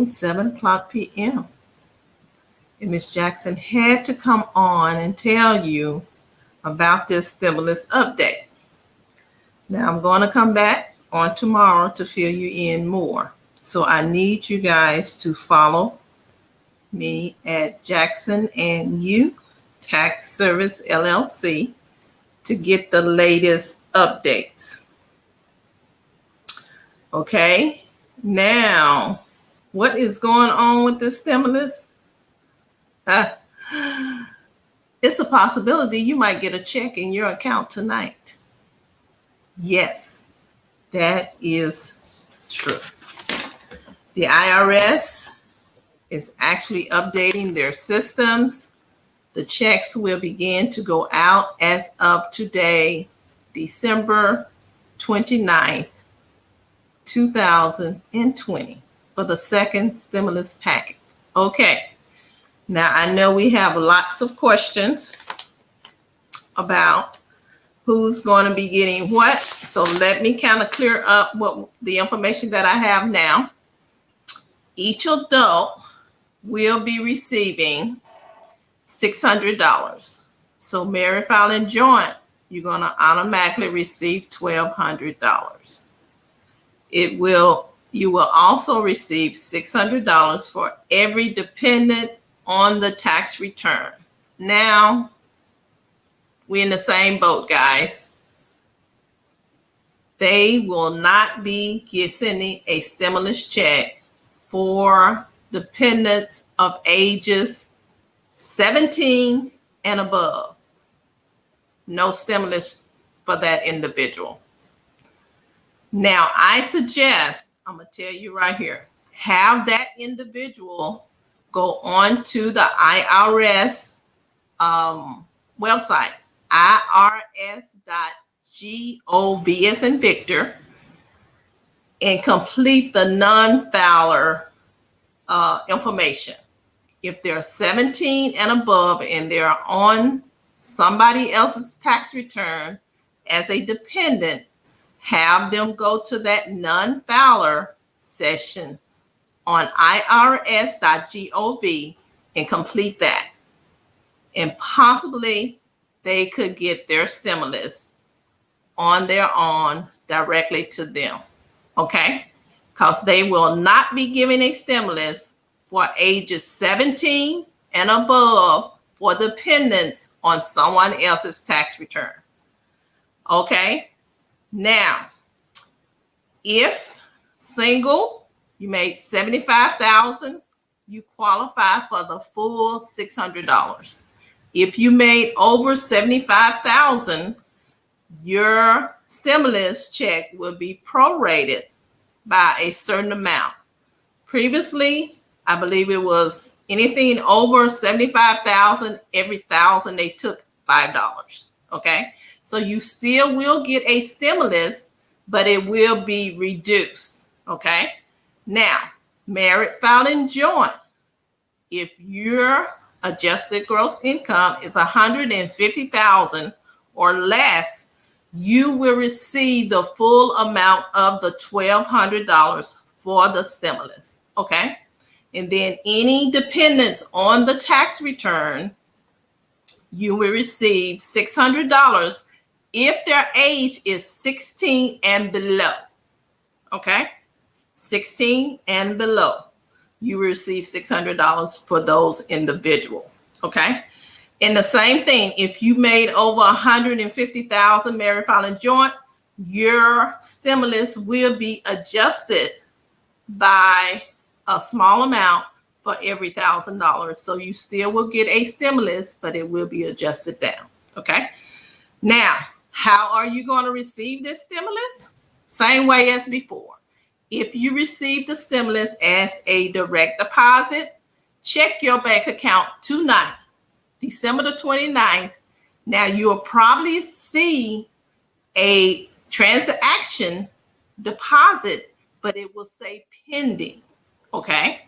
7 o'clock p.m. And Ms. Jackson had to come on and tell you about this stimulus update. Now I'm going to come back on tomorrow to fill you in more. So I need you guys to follow me at Jackson and You Tax Service LLC to get the latest updates. Okay, now what is going on with this stimulus? It's a possibility you might get a check in your account tonight. Yes, that is true. The IRS is actually updating their systems. The checks will begin to go out as of today, December 29th, 2020, for the second stimulus package. Okay, now I know we have lots of questions about who's going to be getting what. So let me kind of clear up what the information that I have now. Each adult will be receiving $600. So married, filing joint, you're going to automatically receive $1,200. You will also receive $600 for every dependent on the tax return. Now, we're in the same boat, guys. They will not be sending a stimulus check for dependents of ages 17 and above. No stimulus for that individual. Now, I suggest, I'm going to tell you right here, have that individual go on to the IRS website, irs.gov as in Victor, and complete the non-filer information. If they're 17 and above and they're on somebody else's tax return as a dependent, have them go to that non-filer section on irs.gov and complete that. And possibly they could get their stimulus on their own directly to them. Okay? Because they will not be giving a stimulus for ages 17 and above for dependents on someone else's tax return. Okay? Now, if single, you made $75,000, you qualify for the full $600. If you made over $75,000, your stimulus check will be prorated by a certain amount. Previously, I believe it was anything over $75,000, every $1,000 they took $5. Okay, so you still will get a stimulus, but it will be reduced. Okay, now married, filing joint. If your adjusted gross income is $150,000 or less, you will receive the full amount of the $1,200 for the stimulus. Okay, and then any dependents on the tax return, you will receive $600 if their age is 16 and below. Okay, 16 and below, you will receive $600 for those individuals. Okay, and the same thing, if you made over $150,000 married, filing joint, your stimulus will be adjusted by a small amount for every $1,000. So you still will get a stimulus, but it will be adjusted down. Okay. Now, how are you going to receive this stimulus? Same way as before. If you receive the stimulus as a direct deposit, check your bank account tonight, December the 29th. Now you'll probably see a transaction deposit, but it will say pending. Okay.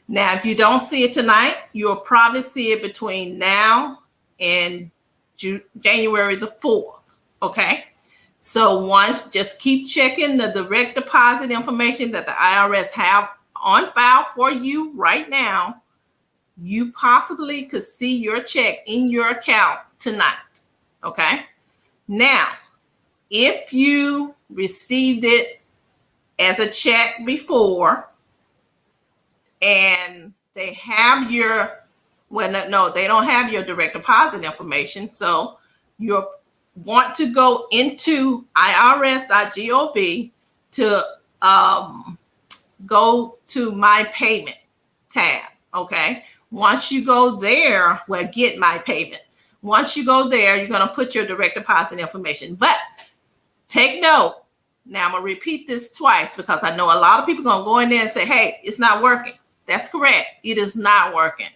Now, if you don't see it tonight, you'll probably see it between now and January the 4th. Okay. So just keep checking the direct deposit information that the IRS have on file for you right now, you possibly could see your check in your account tonight. Okay. Now, if you received it as a check before and they have your, well, no, they don't have your direct deposit information. So you want to go into irs.gov to go to my payment tab. Okay. Once you go there, well, get my payment. Once you go there, you're going to put your direct deposit information. But take note. Now I'm going to repeat this twice because I know a lot of people are going to go in there and say, hey, it's not working. That's correct. It is not working.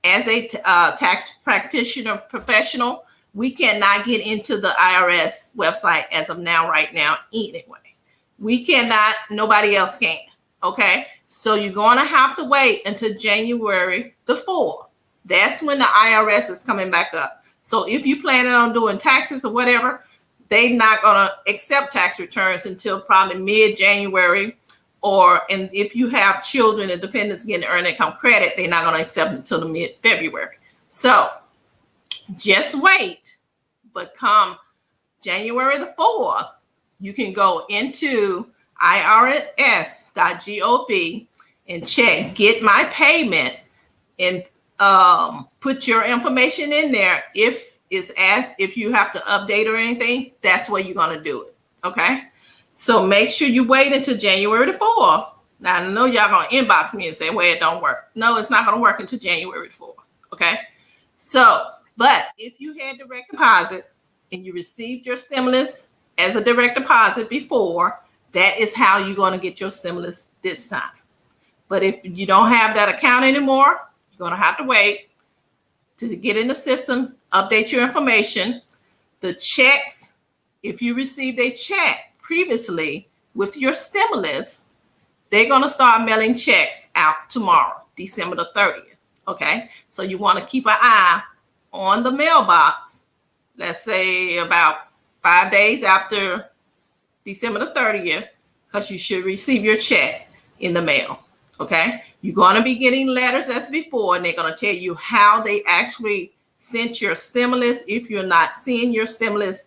As a tax practitioner professional, we cannot get into the IRS website as of now, right now, anyway. We cannot, nobody else can. Okay. So you're going to have to wait until January the 4th. That's when the IRS is coming back up. So if you planning on doing taxes or whatever, they're not going to accept tax returns until probably mid-January. And if you have children and dependents getting earned income credit, they're not going to accept it until the mid-February. So just wait. But come January the 4th, you can go into irs.gov and check get my payment and put your information in there. If it's asked if you have to update or anything, that's where you're going to do it. Okay. So make sure you wait until January the 4th. Now I know y'all going to inbox me and say, well, it don't work. No, it's not going to work until January 4th. Okay. So, but if you had direct deposit and you received your stimulus as a direct deposit before, that is how you're going to get your stimulus this time. But if you don't have that account anymore, you're going to have to wait to get in the system, update your information. The checks, if you received a check previously with your stimulus, they're going to start mailing checks out tomorrow, December the 30th. Okay. So you want to keep an eye on the mailbox, let's say about 5 days after December the 30th, because you should receive your check in the mail. Okay. You're going to be getting letters as before, and they're going to tell you how they actually sent your stimulus. If you're not seeing your stimulus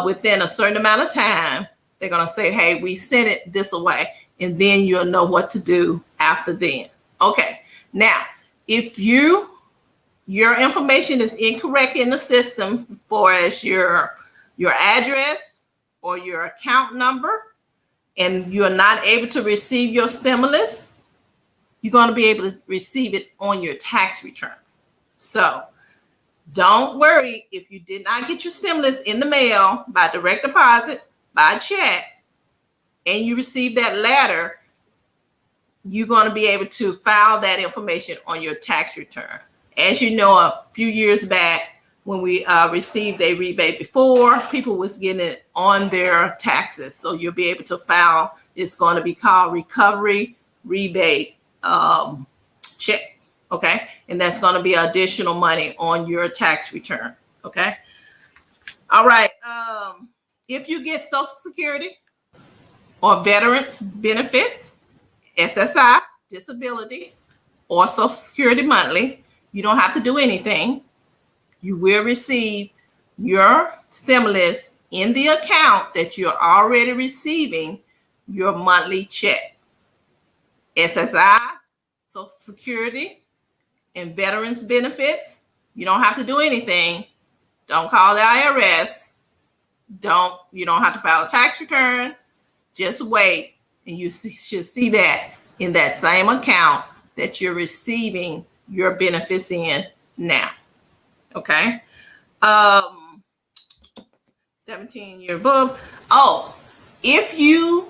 within a certain amount of time, they're going to say, hey, we sent it this away, and then you'll know what to do after then. Okay. Now, if your information is incorrect in the system for as your address or your account number, and you're not able to receive your stimulus, you're going to be able to receive it on your tax return. So don't worry if you did not get your stimulus in the mail by direct deposit, by check, and you receive that letter, you're going to be able to file that information on your tax return. As you know, a few years back, when we received a rebate before, people was getting it on their taxes. So you'll be able to file, it's going to be called recovery rebate check. Okay. And that's going to be additional money on your tax return. Okay. All right. If you get Social Security or Veterans Benefits, SSI, disability, or Social Security monthly, you don't have to do anything. You will receive your stimulus in the account that you're already receiving your monthly check. SSI, Social Security, and Veterans Benefits, you don't have to do anything. Don't call the IRS. You don't have to file a tax return. Just wait, and you should see that in that same account that you're receiving your benefits in now. Okay. 17-year above. Oh, if you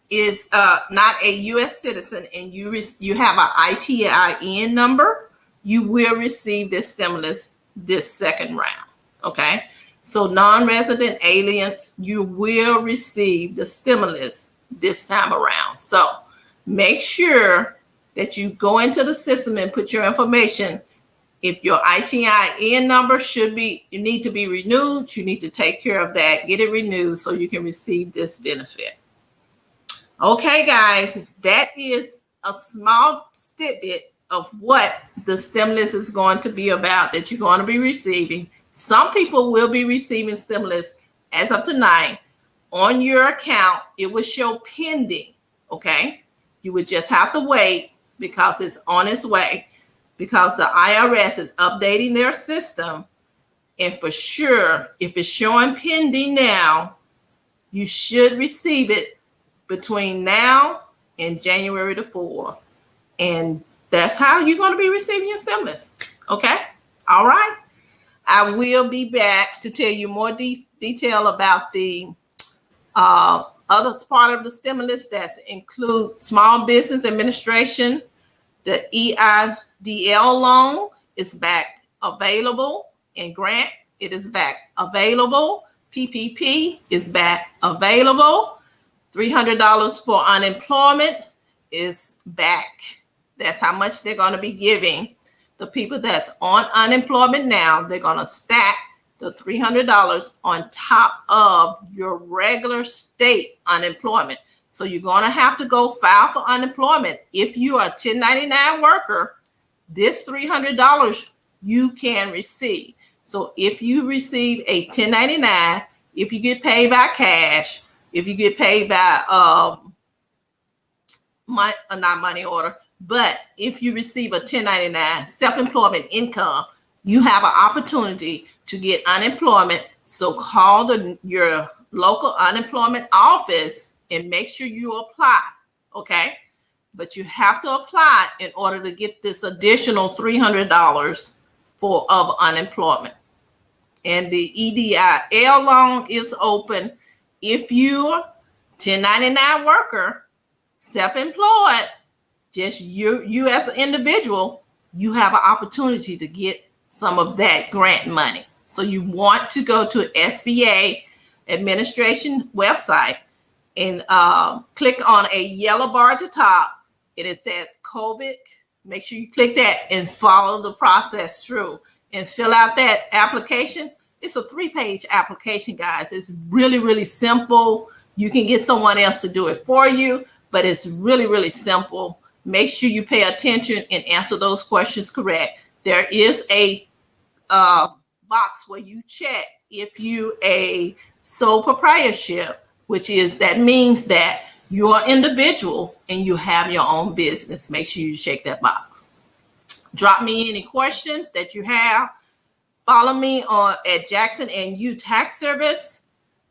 is not a U.S. citizen and you have an ITIN number, you will receive this stimulus this second round. Okay. So non-resident aliens, you will receive the stimulus this time around. So make sure that you go into the system and put your information. If your ITIN number you need to be renewed, you need to take care of that, get it renewed so you can receive this benefit. Okay, guys, that is a small snippet of what the stimulus is going to be about that you're going to be receiving. Some people will be receiving stimulus as of tonight. On your account, it will show pending. Okay, you would just have to wait because it's on its way, because the IRS is updating their system. And for sure, if it's showing pending now, you should receive it between now and January the 4th. And that's how you're going to be receiving your stimulus. Okay? All right. I will be back to tell you more detail about the other part of the stimulus that include Small Business Administration. The EIDL loan is back available, and grant, it is back available. PPP is back available. $300 for unemployment is back. That's how much they're going to be giving the people that's on unemployment now. They're going to stack the $300 on top of your regular state unemployment. So you're going to have to go file for unemployment. If you are a 1099 worker, this $300 you can receive. So if you receive a 1099, if you get paid by cash, if you get paid by not money order, but if you receive a 1099 self-employment income, you have an opportunity to get unemployment. So call your local unemployment office and make sure you apply. Okay, but you have to apply in order to get this additional $300 of unemployment. And the EIDL loan is open if you're 1099 worker, self-employed, just you as an individual, you have an opportunity to get some of that grant money. So you want to go to SBA administration website and click on a yellow bar at the top, and it says COVID. Make sure you click that and follow the process through and fill out that application. It's a 3-page application, guys. It's really, really simple. You can get someone else to do it for you, but it's really, really simple. Make sure you pay attention and answer those questions correct. There is a box where you check if you a sole proprietorship, that means that you're an individual and you have your own business. Make sure you check that box. Drop me any questions that you have. Follow me at Jackson and You Tax Service,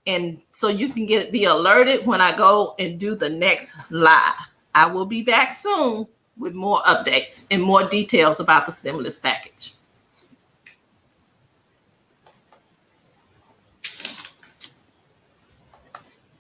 and so you can be alerted when I go and do the next live. I will be back soon with more updates and more details about the stimulus package.